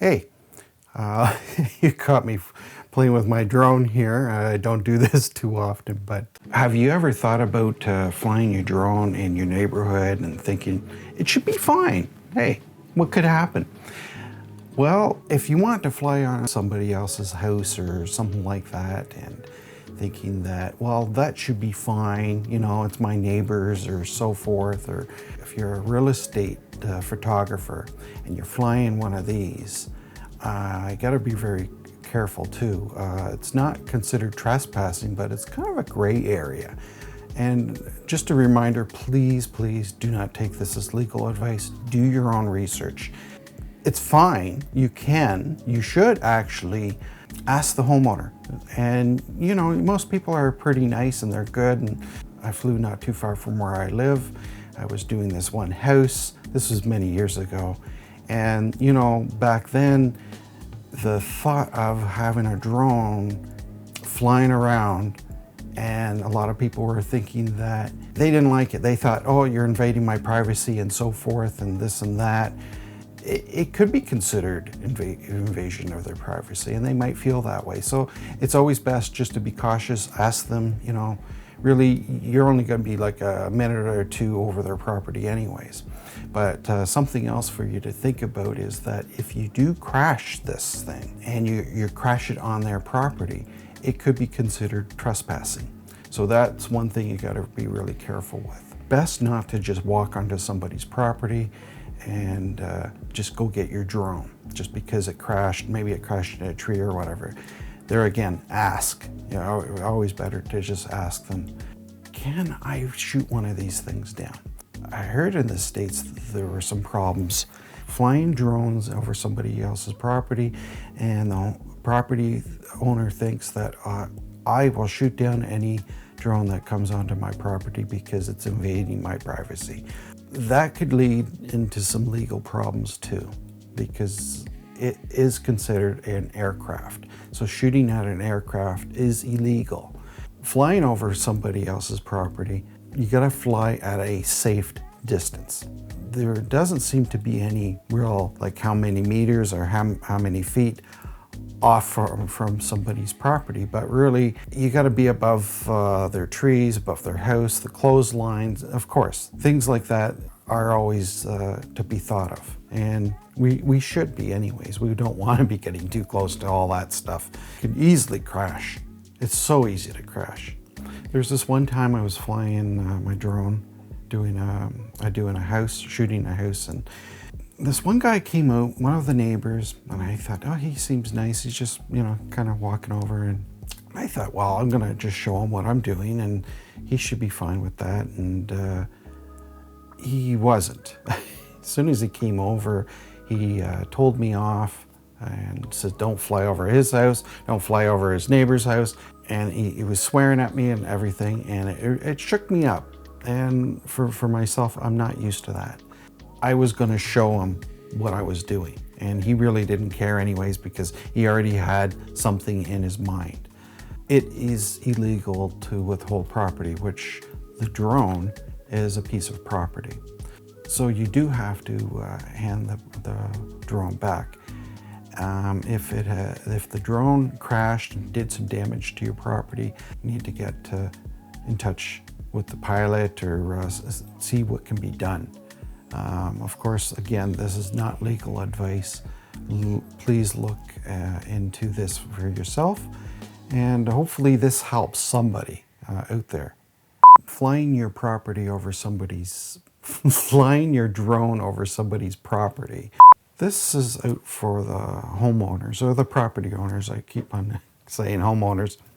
Hey, uh, you caught me playing with my drone here. I don't do this too often, but have you ever thought about flying your drone in your neighborhood and thinking it should be fine? Hey, what could happen? Well, if you want to fly on somebody else's house or something like that and thinking that, well, that should be fine, you know, it's my neighbors or so forth, or if you're a real estate photographer and you're flying one of these, you got to be very careful too. It's not considered trespassing, but it's kind of a gray area. And just a reminder, please, please do not take this as legal advice. Do your own research. It's fine, you should actually ask the homeowner. And you know, most people are pretty nice and they're good. And I flew not too far from where I live. I was doing this one house. This was many years ago. And you know, back then, the thought of having a drone flying around, and a lot of people were thinking that they didn't like it. They thought, oh, you're invading my privacy and so forth and this and that. It could be considered invasion of their privacy, and they might feel that way. So it's always best just to be cautious, ask them, you know, really, you're only going to be like a minute or two over their property anyways. But something else for you to think about is that if you do crash this thing and you crash it on their property, it could be considered trespassing. So that's one thing you got to be really careful with. Best not to just walk onto somebody's property and just go get your drone just because it crashed. Maybe it crashed in a tree or whatever. There again, ask. You know, always better to just ask them, can I shoot one of these things down? I heard in the States there were some problems flying drones over somebody else's property, and the property owner thinks that I will shoot down any drone that comes onto my property because it's invading my privacy. That could lead into some legal problems too, because it is considered an aircraft. So shooting at an aircraft is illegal. Flying over somebody else's property, you gotta fly at a safe distance. There doesn't seem to be any real, like how many meters or how many feet off from somebody's property, but really you got to be above their trees, above their house, the clotheslines. Of course, things like that are always to be thought of, and we should be anyways. We don't want to be getting too close to all that stuff. It could easily crash. It's so easy to crash. There's this one time I was flying my drone, shooting a house, and this one guy came out, one of the neighbors, and I thought, oh, he seems nice. He's just, you know, kind of walking over, and I thought, well, I'm gonna just show him what I'm doing, and he should be fine with that. And he wasn't. As soon as he came over, he told me off and said, don't fly over his house, don't fly over his neighbor's house. And he was swearing at me and everything, and it shook me up. And for myself, I'm not used to that. I was gonna show him what I was doing, and he really didn't care anyways because he already had something in his mind. It is illegal to withhold property, which the drone is a piece of property. So you do have to hand the drone back. If the drone crashed and did some damage to your property, you need to get in touch with the pilot or see what can be done. Of course, again, this is not legal advice. Please look into this for yourself, and hopefully this helps somebody out there. Flying your drone over somebody's property. This is out for the homeowners or the property owners. I keep on saying homeowners.